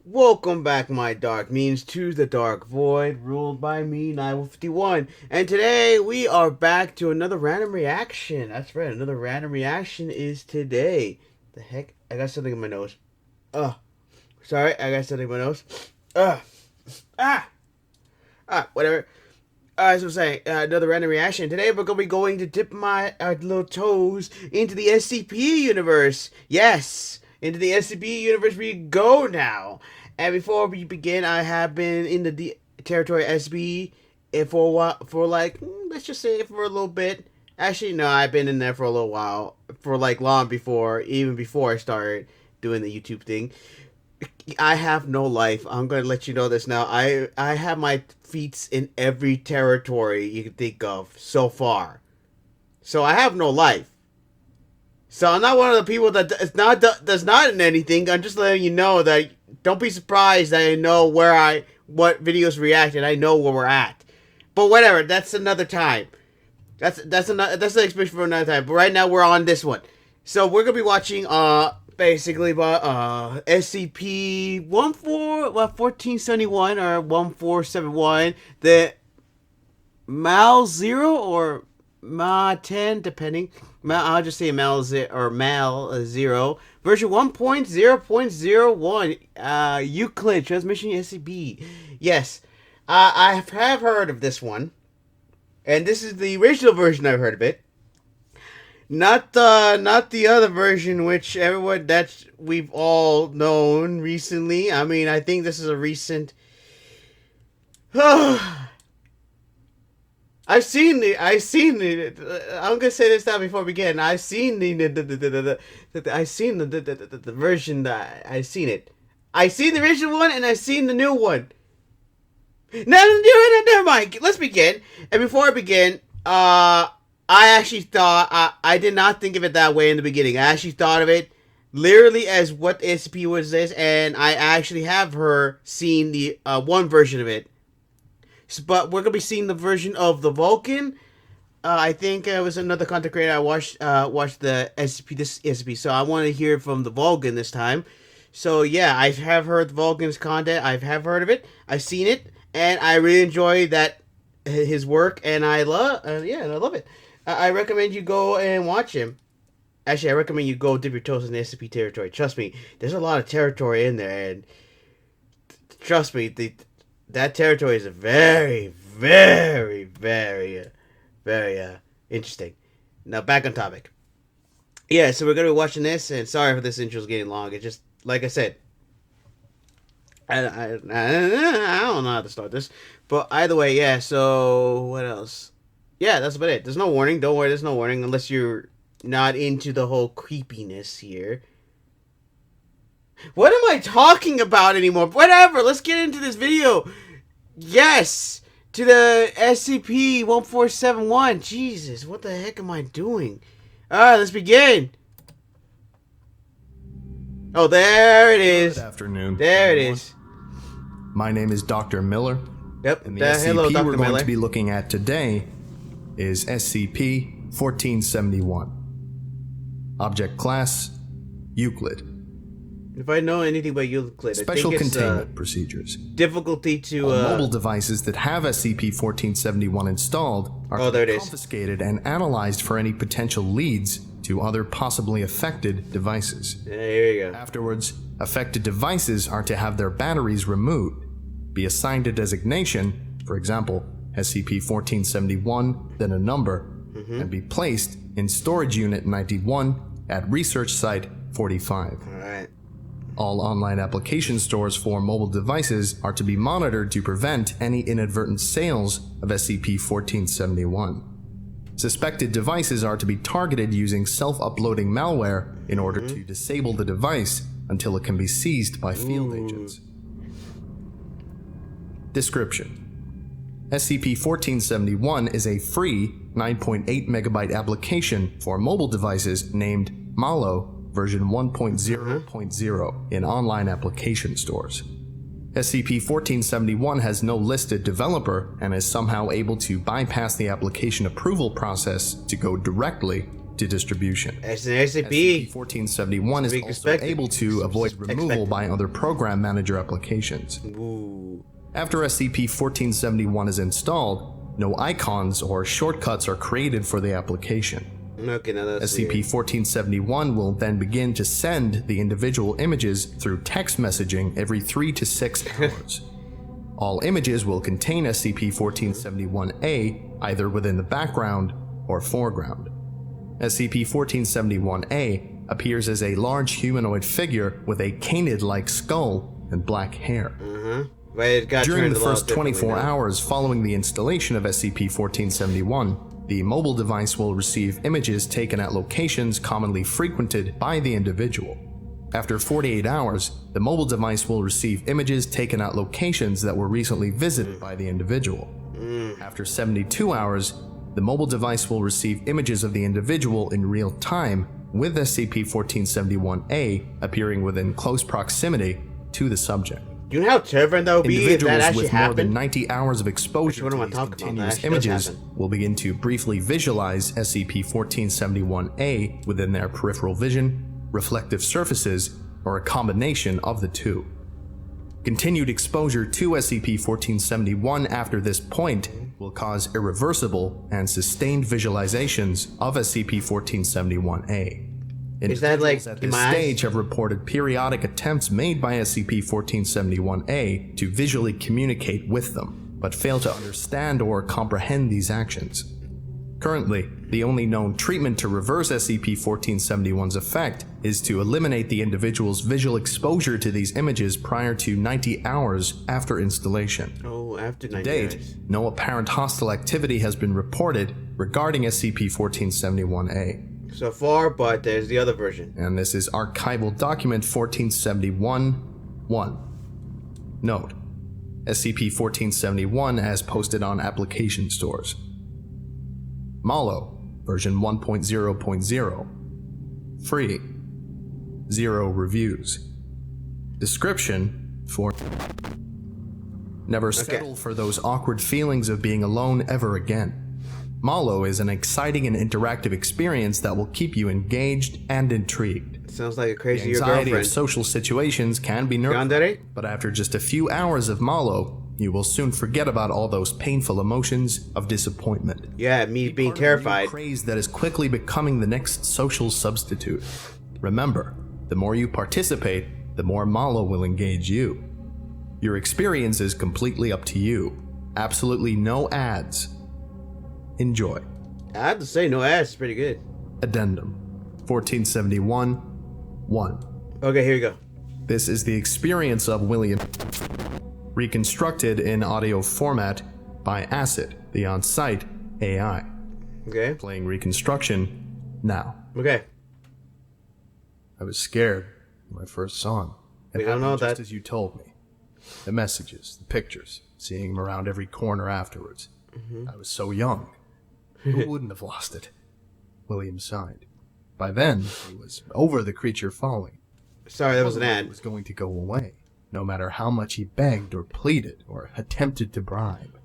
Welcome back, my dark means, to the dark void, ruled by me, 951. And today we are back to another random reaction. That's right, another random reaction is today. The heck? I got something in my nose. Sorry, I got something in my nose. Ah! Whatever. As I was saying, another random reaction. Today we're going to be going to dip my little toes into the SCP universe. Yes! Into the SCP universe we go now. And before we begin, I have been in the territory SB for a while, for like, let's just say for a little bit. Actually, no, I've been in there for a little while, for like long before, even before I started doing the YouTube thing. I have no life. I'm gonna let you know this now. I have my feet in every territory you can think of so far. So I have no life. So I'm not one of the people that's not in anything. I'm just letting you know that don't be surprised that I know what videos react and I know where we're at. But whatever, that's another time. That's an explanation for another time. But right now we're on this one. So we're gonna be watching basically SCP 1471 or 1471, the Mal0 or Ma10, depending. I'll just say Mal0 or Mal0 version 1.0.01, Euclid transmission SCP. Yes, I have heard of this one, and this is the original version I've heard of it. Not the other version, which everyone that we've all known recently. I mean, I think this is a recent. I've seen it. I'm gonna say this now before we begin. I've seen the version that I've seen it. I've seen the original one and I've seen the new one. Never mind. Let's begin. And before I begin, I actually thought I did not think of it that way in the beginning. I actually thought of it literally as what the SCP was this, and I actually have seen the one version of it. But we're gonna be seeing the version of the Vulcan. I think it was another content creator I watched the SCP, this SCP. So I want to hear from the Vulcan this time. So yeah, I have heard the Vulcan's content. I have heard of it. I've seen it, and I really enjoy his work, and I love it. I recommend you go and watch him. Actually, I recommend you go dip your toes in the SCP territory. Trust me, there's a lot of territory in there, and trust me, that territory is very, very, very, very interesting. Now, back on topic. Yeah, so we're going to be watching this, and sorry for this intro's getting long. It's just, like I said, I don't know how to start this. But either way, yeah, so what else? Yeah, that's about it. There's no warning. Don't worry, there's no warning unless you're not into the whole creepiness here. What am I talking about anymore? Whatever, let's get into this video. Yes, to the SCP-1471. Jesus, what the heck am I doing? Alright, let's begin. Oh, there it is. Good afternoon. There it is. My name is Dr. Miller. Yep, And the SCP hello, Dr. we're Miller. going to be looking at today is SCP-1471. Object Class, Euclid. If I know anything about Euclid, Special I think it's containment procedures. difficulty to All mobile devices that have SCP-1471 installed are there it is. confiscated and analyzed for any potential leads to other possibly affected devices. Yeah, here you go. Afterwards, affected devices are to have their batteries removed, be assigned a designation, for example, SCP-1471, then a number, and be placed in Storage Unit 91 at Research Site 45. Alright. All online application stores for mobile devices are to be monitored to prevent any inadvertent sales of SCP-1471. Suspected devices are to be targeted using self-uploading malware in order to disable the device until it can be seized by field agents. Description: SCP-1471 is a free 9.8 megabyte application for mobile devices named Mal0 version 1.0.0 in online application stores. SCP-1471 has no listed developer and is somehow able to bypass the application approval process to go directly to distribution. It's an SCP. SCP-1471 is also able to avoid removal by other program manager applications. Ooh. After SCP-1471 is installed, no icons or shortcuts are created for the application. Okay, now that's SCP-1471 will then begin to send the individual images through text messaging every 3 to 6 hours. All images will contain SCP-1471-A either within the background or foreground. SCP-1471-A appears as a large humanoid figure with a canid-like skull and black hair. But it got During the turned a lot first 24 differently now. hours following the installation of SCP-1471, the mobile device will receive images taken at locations commonly frequented by the individual. After 48 hours, the mobile device will receive images taken at locations that were recently visited by the individual. After 72 hours, the mobile device will receive images of the individual in real time, with SCP-1471-A appearing within close proximity to the subject. Do you know how terrifying that would be if that Individuals actually with more than happened? 90 hours of exposure What to am I these talking about? That continuous actually does images happen. will begin to briefly visualize SCP-1471-A within their peripheral vision, reflective surfaces, or a combination of the two. Continued exposure to SCP-1471 after this point will cause irreversible and sustained visualizations of SCP-1471-A. Is that like Individuals at in this my eyes? stage have reported periodic attempts made by SCP-1471-A to visually communicate with them, but fail to understand or comprehend these actions. Currently, the only known treatment to reverse SCP-1471's effect is to eliminate the individual's visual exposure to these images prior to 90 hours after installation. Oh, after 90 To date, days. no apparent hostile activity has been reported regarding SCP-1471-A. So far, but there's the other version. And this is Archival Document 1471-1. Note: SCP-1471 as posted on application stores. Mal0 version 1.0.0. Free. 0 reviews. Description: for never settle for those awkward feelings of being alone ever again. Mal0 is an exciting and interactive experience that will keep you engaged and intrigued. Sounds like a The crazy your anxiety of girlfriend. social situations can be Gone that nerve-wracking, eight? but after just a few hours of Mal0, you will soon forget about all those painful emotions of disappointment. Yeah, me being Part of a new terrified. craze that is quickly becoming the next social substitute. Remember, the more you participate, the more Mal0 will engage you. Your experience is completely up to you. Absolutely no ads. Enjoy. I have to say, no ass is pretty good. Addendum 1471-1. Okay, here we go. This is the experience of William, reconstructed in audio format by Acid, the on-site AI. Okay. Playing reconstruction now. Okay. I was scared when I first saw him. It We don't know happened just that. as you told me. The messages, the pictures, seeing him around every corner afterwards. I was so young. Who wouldn't have lost it? William sighed. By then, he was over the creature falling. Sorry, that was an It ad. was going to go away, no matter how much he begged or pleaded or attempted to bribe.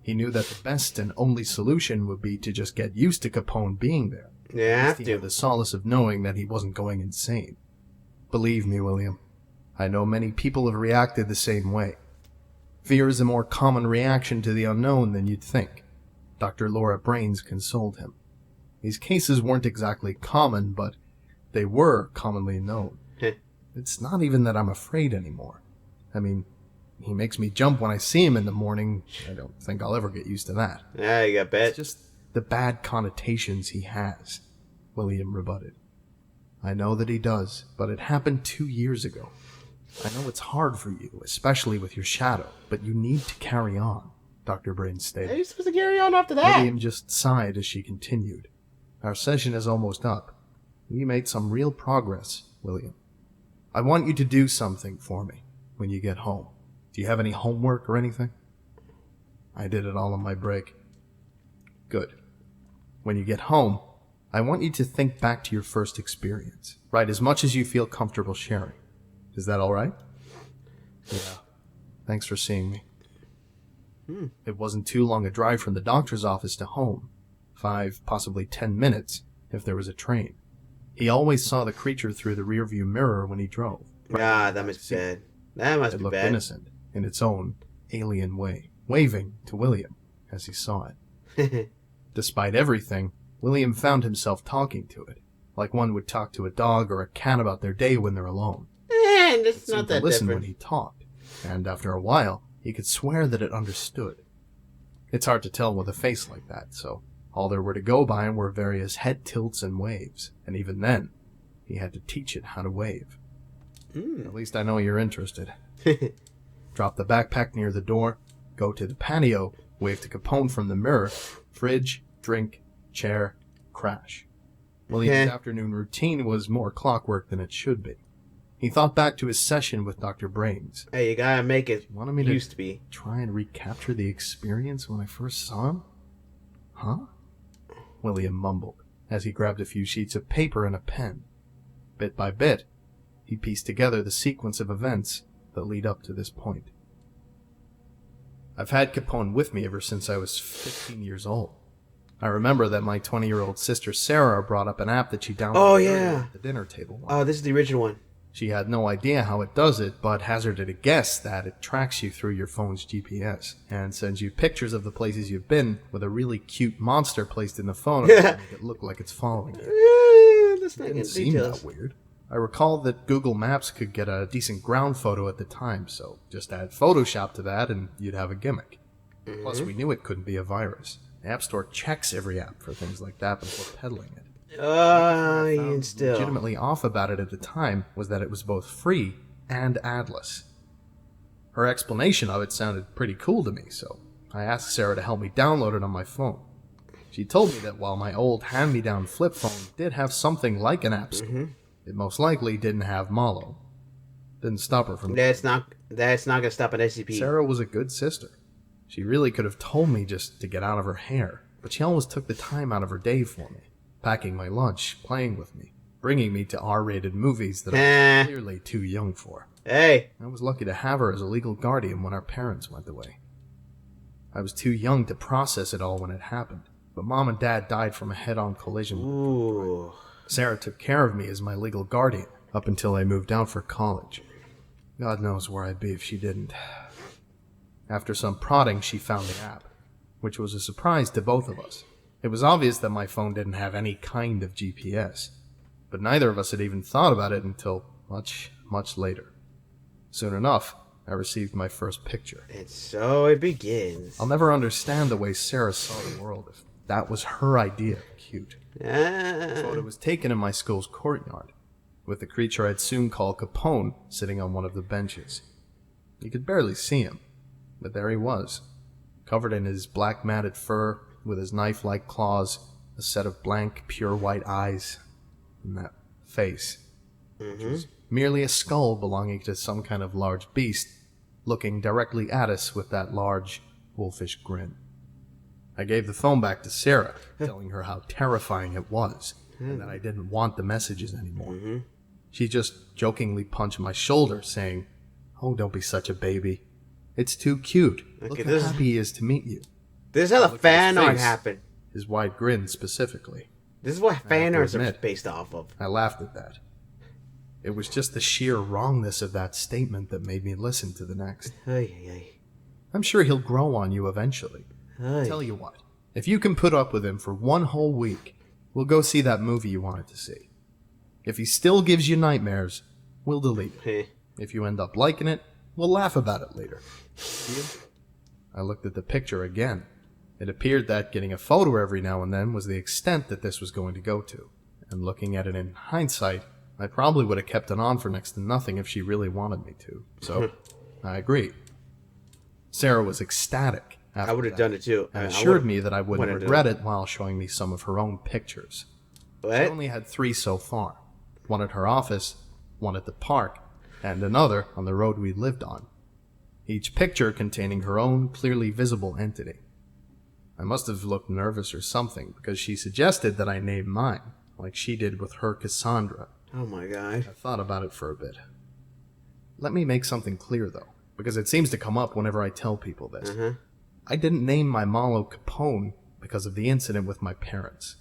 He knew that the best and only solution would be to just get used to Capone being there. Yeah, I have He had to. the solace of knowing that he wasn't going insane. Believe me, William, I know many people have reacted the same way. Fear is a more common reaction to the unknown than you'd think. Dr. Laura Brains consoled him. These cases weren't exactly common, but they were commonly known. It's not even that I'm afraid anymore. I mean, he makes me jump when I see him in the morning. I don't think I'll ever get used to that. Yeah, you got It's bet. just the bad connotations he has, William rebutted. I know that he does, but it happened 2 years ago. I know it's hard for you, especially with your shadow, but you need to carry on, Dr. Brain How stated. are you supposed to carry on after that? William just sighed as she continued. Our session is almost up. We made some real progress, William. I want you to do something for me when you get home. Do you have any homework or anything? I did it all on my break. Good. When you get home, I want you to think back to your first experience. Write as much as you feel comfortable sharing. Is that all right? Yeah. Thanks for seeing me. It wasn't too long a drive from the doctor's office to home. 5, possibly 10 minutes, if there was a train. He always saw the creature through the rearview mirror when he drove. Ah, that must be bad. That must It be looked bad. innocent in its own alien way, waving to William as he saw it. Despite everything, William found himself talking to it, like one would talk to a dog or a cat about their day when they're alone. And it's It seemed not to that listen different. when he talked, and after a while, he could swear that it understood. It's hard to tell with a face like that, so all there were to go by were various head tilts and waves, and even then, he had to teach it how to wave. At least I know you're interested. Drop the backpack near the door, go to the patio, wave to Capone from the mirror, fridge, drink, chair, crash. William's afternoon routine was more clockwork than it should be. He thought back to his session with Dr. Brains. Hey, you gotta make it Wanted me used to be. try and recapture the experience when I first saw him? Huh? William mumbled as he grabbed a few sheets of paper and a pen. Bit by bit, he pieced together the sequence of events that lead up to this point. I've had Capone with me ever since I was 15 years old. I remember that my 20-year-old sister Sarah brought up an app that she downloaded earlier at the dinner table once. Oh, this is the original one. She had no idea how it does it, but hazarded a guess that it tracks you through your phone's GPS and sends you pictures of the places you've been with a really cute monster placed in the phone to make it look like it's following you. Let's not It get didn't seem details. that weird. I recall that Google Maps could get a decent ground photo at the time, so just add Photoshop to that and you'd have a gimmick. Plus, we knew it couldn't be a virus. The App Store checks every app for things like that before peddling it. And still. Legitimately off about it at the time was that it was both free and adless. Her explanation of it sounded pretty cool to me, so I asked Sarah to help me download it on my phone. She told me that while my old hand-me-down flip phone did have something like an app store, it most likely didn't have Mal0. Didn't stop her from... That's not gonna stop an SCP. Sarah was a good sister. She really could have told me just to get out of her hair, but she always took the time out of her day for me, packing my lunch, playing with me, bringing me to R-rated movies that I was clearly too young for. Hey. I was lucky to have her as a legal guardian when our parents went away. I was too young to process it all when it happened, but Mom and Dad died from a head-on collision. Ooh. Sarah took care of me as my legal guardian up until I moved out for college. God knows where I'd be if she didn't. After some prodding, she found the app, which was a surprise to both of us. It was obvious that my phone didn't have any kind of GPS, but neither of us had even thought about it until much, much later. Soon enough, I received my first picture. And so it begins. I'll never understand the way Sarah saw the world if that was her idea of cute. The photo was taken in my school's courtyard, with the creature I'd soon call Capone sitting on one of the benches. You could barely see him, but there he was, covered in his black matted fur, with his knife-like claws, a set of blank, pure white eyes, and that face, which was merely a skull belonging to some kind of large beast, looking directly at us with that large, wolfish grin. I gave the phone back to Sarah, telling her how terrifying it was, and that I didn't want the messages anymore. She just jokingly punched my shoulder, saying, "Oh, don't be such a baby. It's too cute. Look how happy he is to meet you." This is how the fan art face. happened. His wide grin specifically. This is what fan to arts are admit, based off of. I laughed at that. It was just the sheer wrongness of that statement that made me listen to the next. I'm sure he'll grow on you eventually. Tell you what, if you can put up with him for one whole week, we'll go see that movie you wanted to see. If he still gives you nightmares, we'll delete it. If you end up liking it, we'll laugh about it later. Deal? I looked at the picture again. It appeared that getting a photo every now and then was the extent that this was going to go to. And looking at it in hindsight, I probably would have kept it on for next to nothing if she really wanted me to. So, I agreed. Sarah was ecstatic after I would have done it too. and assured me that I wouldn't regret it while showing me some of her own pictures. She What? only had 3 so far. One at her office, one at the park, and another on the road we lived on. Each picture containing her own clearly visible entity. I must have looked nervous or something, because she suggested that I name mine, like she did with her Cassandra. Oh my god. I thought about it for a bit. Let me make something clear, though, because it seems to come up whenever I tell people this. I didn't name my Mal0 Capone because of the incident with my parents.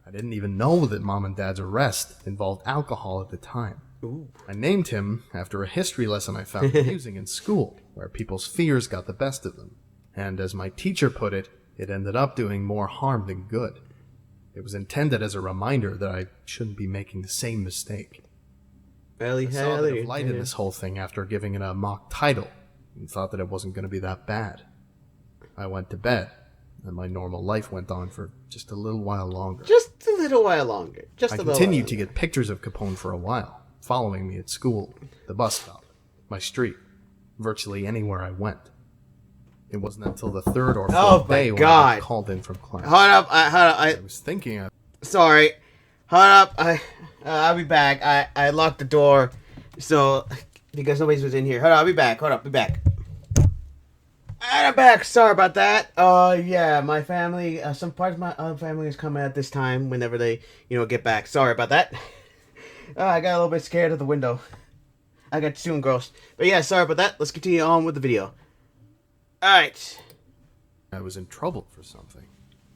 I didn't even know that Mom and Dad's arrest involved alcohol at the time. Ooh. I named him after a history lesson I found amusing in school, where people's fears got the best of them. And as my teacher put it, it ended up doing more harm than good. It was intended as a reminder that I shouldn't be making the same mistake. I saw a bit of light in this whole thing after giving it a mock title, and thought that it wasn't going to be that bad. I went to bed, and my normal life went on for just a little while longer. Just a little while longer. I continued to get pictures of Capone for a while, following me at school, the bus stop, my street, virtually anywhere I went. It wasn't until the third or fourth day when I got called in from class. Hold up, I was thinking. Sorry, hold up. I'll be back. I locked the door, so because nobody was in here. Hold on, I'll be back. Hold up, be back. And I'm back. Sorry about that. Yeah, my family, some parts of my other family is coming at this time whenever they, get back. Sorry about that. I got a little bit scared of the window. I got too engrossed. But yeah, sorry about that. Let's continue on with the video. Alright. I was in trouble for something,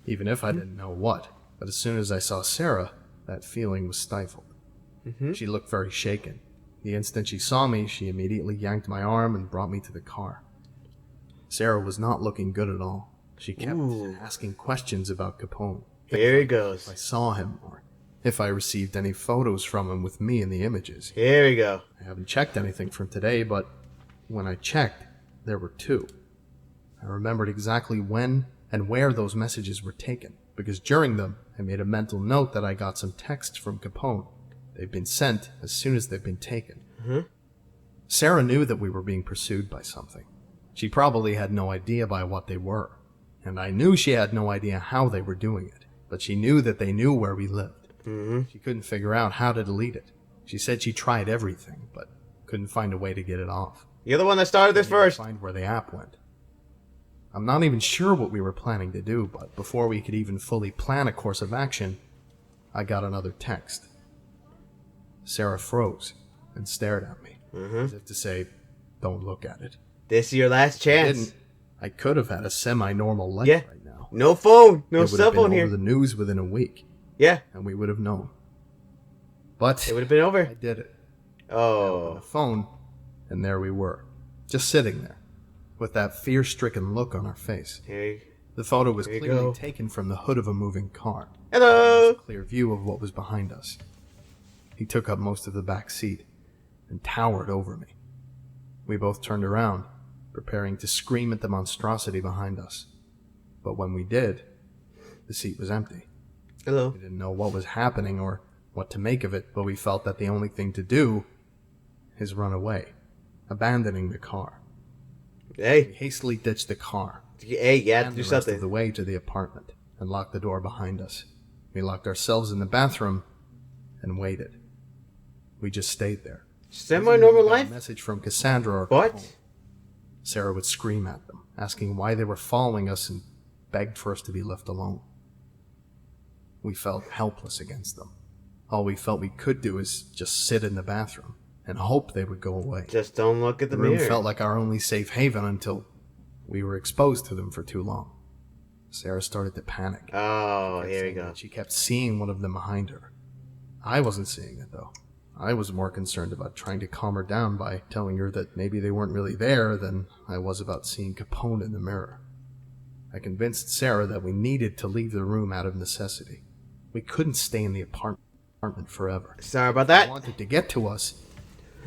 even if I didn't know what. But as soon as I saw Sarah, that feeling was stifled. She looked very shaken. The instant she saw me, she immediately yanked my arm and brought me to the car. Sarah was not looking good at all. She kept asking questions about Capone. Here he goes. If I saw him, or if I received any photos from him with me in the images. Here we go. I haven't checked anything from today, but when I checked, there were 2. I remembered exactly when and where those messages were taken, because during them, I made a mental note that I got some texts from Capone. They've been sent as soon as they've been taken. Sarah knew that we were being pursued by something. She probably had no idea by what they were, and I knew she had no idea how they were doing it, but she knew that they knew where we lived. She couldn't figure out how to delete it. She said she tried everything, but couldn't find a way to get it off. You're the one that started this first. Find where the app went. I'm not even sure what we were planning to do, but before we could even fully plan a course of action, I got another text. Sarah froze and stared at me, as if to say, "Don't look at it." This is your last chance. I could have had a semi-normal life right now. No phone, no cell phone here. It would have been over the news within a week. Yeah. And we would have known. But it would have been over. I did it. Oh. On the phone, and there we were, just sitting there, with that fear-stricken look on our face. The photo was clearly taken from the hood of a moving car. Hello. A clear view of what was behind us. He took up most of the back seat and towered over me. We both turned around, preparing to scream at the monstrosity behind us. But when we did, the seat was empty. Hello. We didn't know what was happening or what to make of it, but we felt that the only thing to do is run away, abandoning the car. Hey. We hastily ditched the car. Hey, you have to do the rest something. of the way to the apartment and locked the door behind us. We locked ourselves in the bathroom and waited. We just stayed there. Semi-normal life? A message from Cassandra or What? Capone. Sarah would scream at them, asking why they were following us and begged for us to be left alone. We felt helpless against them. All we felt we could do is just sit in the bathroom and hope they would go away. Just don't look at the room mirror. Felt like our only safe haven until we were exposed to them for too long. Sarah started to panic. Oh, here we go. She kept seeing one of them behind her. I wasn't seeing it, though. I was more concerned about trying to calm her down by telling her that maybe they weren't really there than I was about seeing Capone in the mirror. I convinced Sarah that we needed to leave the room out of necessity. We couldn't stay in the apartment forever. Sorry about that. If they wanted to get to us,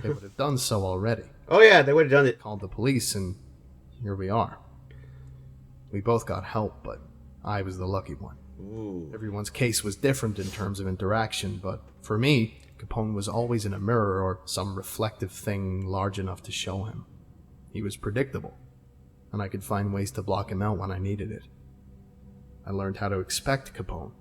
they would have done so already. Oh yeah, they would have done it. Called the police, and here we are. We both got help, but I was the lucky one. Ooh. Everyone's case was different in terms of interaction, but for me, Capone was always in a mirror or some reflective thing large enough to show him. He was predictable, and I could find ways to block him out when I needed it. I learned how to expect Capone,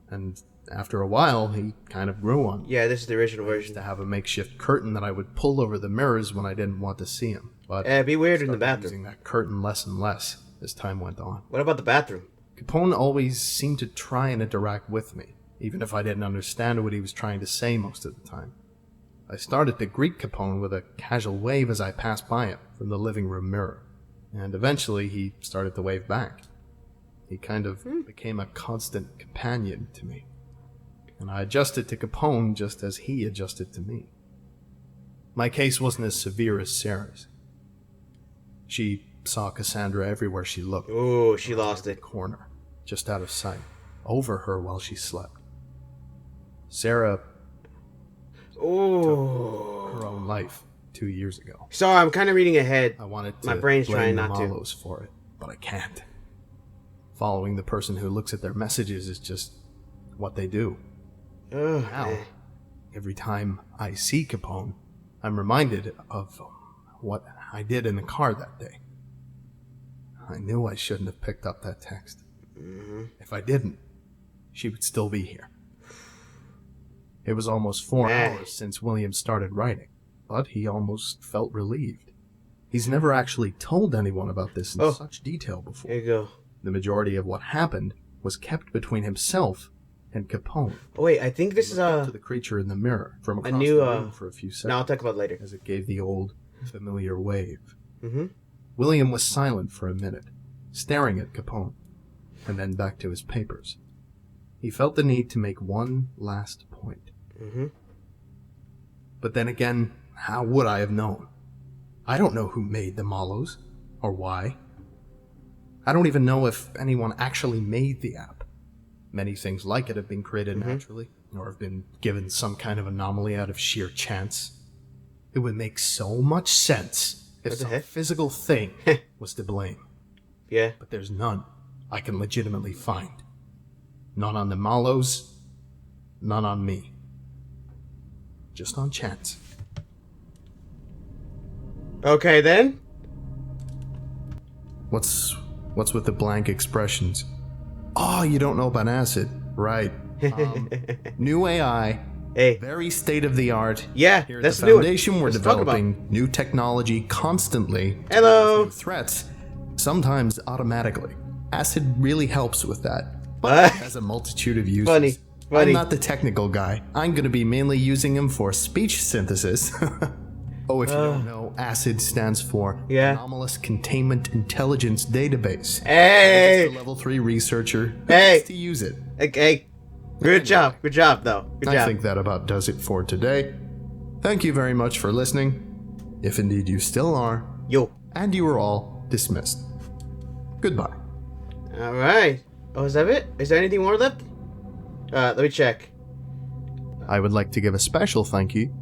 and after a while, he kind of grew on me. Yeah, this is the original I used version. to have a makeshift curtain that I would pull over the mirrors when I didn't want to see him, but Be weird I in the started bathroom. using that curtain less and less as time went on. What about the bathroom? Capone always seemed to try and interact with me, even if I didn't understand what he was trying to say most of the time. I started to greet Capone with a casual wave as I passed by him from the living room mirror, and eventually he started to wave back. He kind of became a constant companion to me. And I adjusted to Capone just as he adjusted to me. My case wasn't as severe as Sarah's. She saw Cassandra everywhere she looked. Oh, she lost it. Corner, just out of sight, over her while she slept. Sarah took her own life 2 years ago. Sorry, I'm kind of reading ahead. I wanted to My brain's trying blame the not to. Mal0 for it, but I can't. Following the person who looks at their messages is just what they do. Now, every time I see Capone, I'm reminded of what I did in the car that day. I knew I shouldn't have picked up that text. If I didn't, she would still be here. It was almost 4 hours since William started writing, but he almost felt relieved. He's never actually told anyone about this in such detail before. There you go. The majority of what happened was kept between himself and Capone. Oh, wait, I think this is to the creature in the mirror from across new, the room for a few seconds. No, I'll talk about it later. As it gave the old, familiar wave. Mm-hmm. William was silent for a minute, staring at Capone, and then back to his papers. He felt the need to make one last point. Mm-hmm. But then again, how would I have known? I don't know who made the Mal0s, or why. I don't even know if anyone actually made the app. Many things like it have been created naturally, or have been given some kind of anomaly out of sheer chance. It would make so much sense if some physical thing was to blame. Yeah. But there's none I can legitimately find. None on the Mal0s, none on me. Just on chance. Okay, then. What's with the blank expressions? Oh, you don't know about acid. Right. New AI. Hey. Very state-of-the-art. Yeah, Here that's at the the new one. Foundation, we're Let's talk about developing new technology constantly. Hello. New threats, sometimes automatically. Acid really helps with that. What? It has a multitude of uses. Funny. I'm not the technical guy. I'm going to be mainly using him for speech synthesis. Oh, if you don't know, ACID stands for Anomalous Containment Intelligence Database. Hey! I'm just a level 3 researcher who Hey! gets to use it. Okay. Good job. Good job, though. Good job. I think that about does it for today. Thank you very much for listening. If indeed you still are. Yo. And you are all dismissed. Goodbye. Alright. Oh, is that it? Is there anything more left? Let me check. I would like to give a special thank you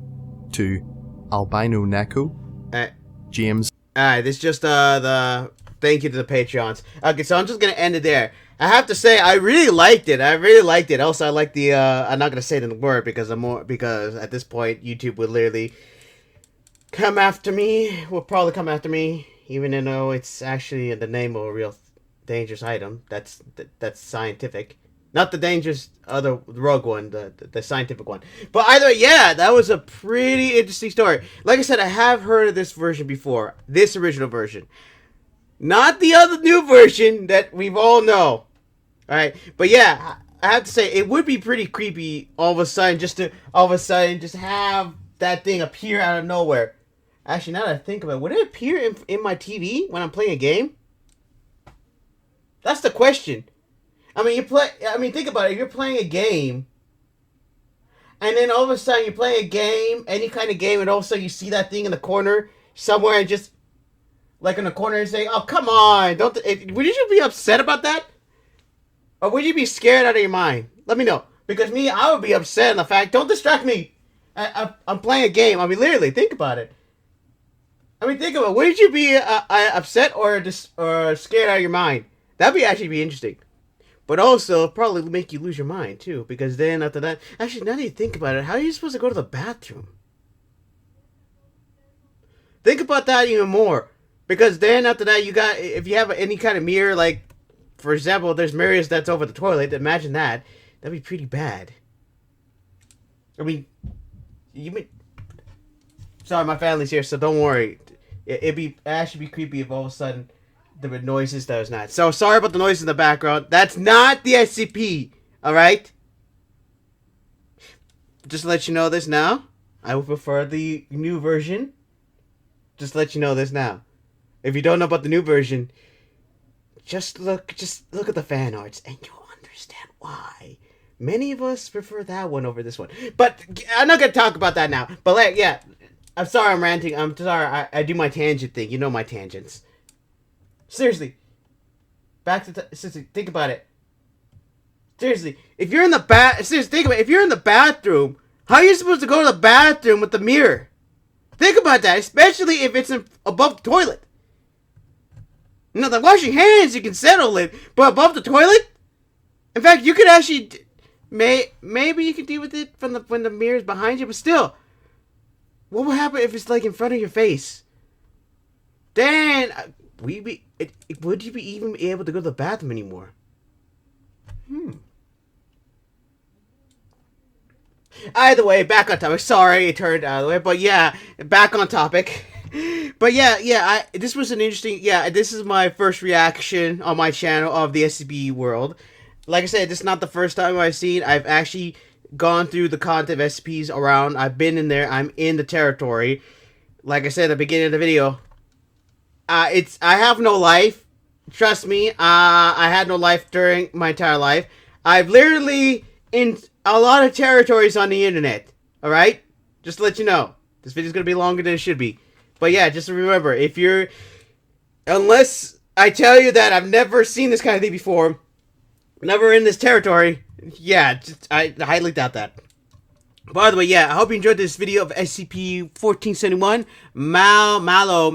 to Albino Neku, James. Alright, this is just the thank you to the Patreons. Okay, so I'm just gonna end it there. I have to say, I really liked it. Also, I like the I'm not gonna say the word because because at this point YouTube would literally come after me. Will probably come after me, even though it's actually in the name of a real dangerous item. That's scientific. Not the dangerous other rogue one, the scientific one. But either way, yeah, that was a pretty interesting story. Like I said, I have heard of this version before. This original version. Not the other new version that we've all know. Alright? But yeah, I have to say, it would be pretty creepy all of a sudden just have that thing appear out of nowhere. Actually, now that I think about it, would it appear in my TV when I'm playing a game? That's the question. I mean, think about it. If you're playing a game, and then all of a sudden you're playing a game, any kind of game, and all of a sudden you see that thing in the corner somewhere, and just like in the corner, and say, "Oh, come on!" Would you be upset about that, or would you be scared out of your mind? Let me know, because I would be upset in the fact. Don't distract me. I'm playing a game. I mean, literally, think about it. I mean, think about it. Would you be upset or scared out of your mind? That'd be actually be interesting. But also, probably make you lose your mind, too. Because then, after that... Actually, now that you think about it, how are you supposed to go to the bathroom? Think about that even more. Because then, after that, you got... If you have any kind of mirror, like... For example, there's mirrors that's over the toilet. Imagine that. That'd be pretty bad. I mean... Sorry, my family's here, so don't worry. It'd actually be creepy if all of a sudden... There were noises that was not. So, sorry about the noise in the background. That's not the SCP. Alright? Just to let you know this now. I would prefer the new version. Just to let you know this now. If you don't know about the new version, just look at the fan arts, and you'll understand why. Many of us prefer that one over this one. But I'm not gonna talk about that now. But yeah, I'm sorry I'm ranting. I'm sorry I do my tangent thing. You know my tangents. Seriously, seriously, think about it. Seriously, if you're in the think about it. If you're in the bathroom, how are you supposed to go to the bathroom with the mirror? Think about that, especially if it's above the toilet. You know, the washing hands you can settle it, but above the toilet? In fact, you could actually, maybe you could deal with it from when the mirror's behind you, but still, what will happen if it's like in front of your face? Then, would you be even able to go to the bathroom anymore? Either way, back on topic. Sorry, it turned out of the way, but yeah, back on topic. But yeah, this was an interesting. Yeah, this is my first reaction on my channel of the SCP world. Like I said, this is not the first time I've seen. I've actually gone through the content of SCPs around. I've been in there. I'm in the territory. Like I said at the beginning of the video, I have no life. Trust me. I had no life during my entire life. I've literally in a lot of territories on the internet. All right, just to let you know, this video's gonna be longer than it should be. But yeah, just remember, unless I tell you that I've never seen this kind of thing before, never in this territory, yeah, I highly doubt that. By the way, yeah, I hope you enjoyed this video of SCP-1471, Mal0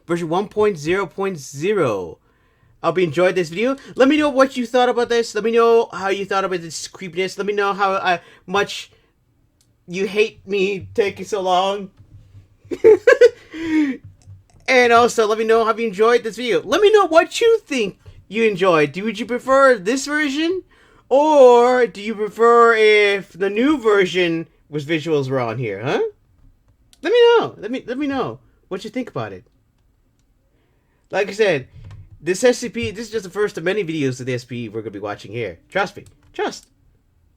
version 1.0.0. I hope you enjoyed this video. Let me know what you thought about this. Let me know how you thought about this creepiness. Let me know how much you hate me taking so long. And also, let me know how you enjoyed this video. Let me know what you think you enjoyed. Would you prefer this version? Or do you prefer if the new version was visuals were on here, huh? Let me know. Let me know what you think about it. Like I said, this SCP, this is just the first of many videos of the SCP we're going to be watching here. Trust me. Trust.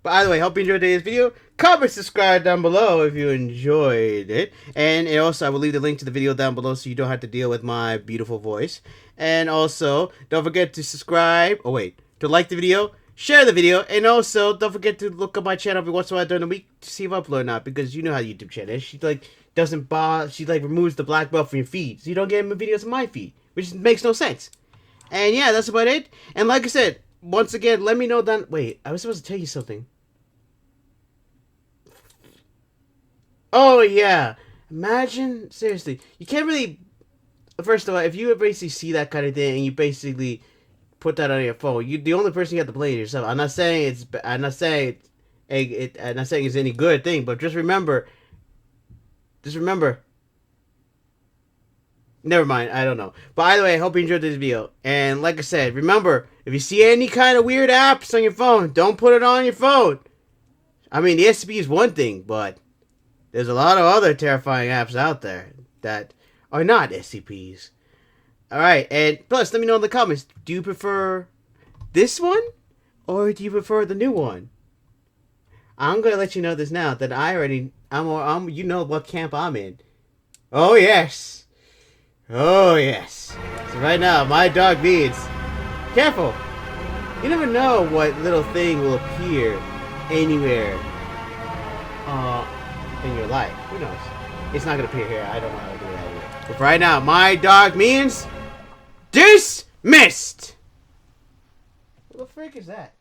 But either way, hope you enjoyed today's video. Comment, subscribe down below if you enjoyed it. And also, I will leave the link to the video down below so you don't have to deal with my beautiful voice. And also, don't forget to subscribe. Oh, wait. To like the video, share the video. And also, don't forget to look up my channel every once in a while during the week to see if I upload or not. Because you know how YouTube channel is. She, doesn't bother. She, removes the black belt from your feed. So you don't get videos on my feed. Which makes no sense. And yeah, that's about it. And like I said, once again, let me know down... Wait, I was supposed to tell you something. Oh, yeah. Imagine... Seriously. You can't really... First of all, if you basically see that kind of thing and you basically put that on your phone, the only person you have to play is yourself. I'm not saying it's any good thing, but just remember... Never mind, I don't know. But either way, I hope you enjoyed this video. And like I said, remember, if you see any kind of weird apps on your phone, don't put it on your phone. I mean, the SCP is one thing, but there's a lot of other terrifying apps out there that are not SCPs. Alright, and plus, let me know in the comments, do you prefer this one? Or do you prefer the new one? I'm gonna let you know this now, that you know what camp I'm in. Oh yes! Oh, yes. So right now, my dog needs... Careful! You never know what little thing will appear anywhere in your life. Who knows? It's not going to appear here. I don't know how to do that anyway. But for right now, my dog means... Dismissed! What the frick is that?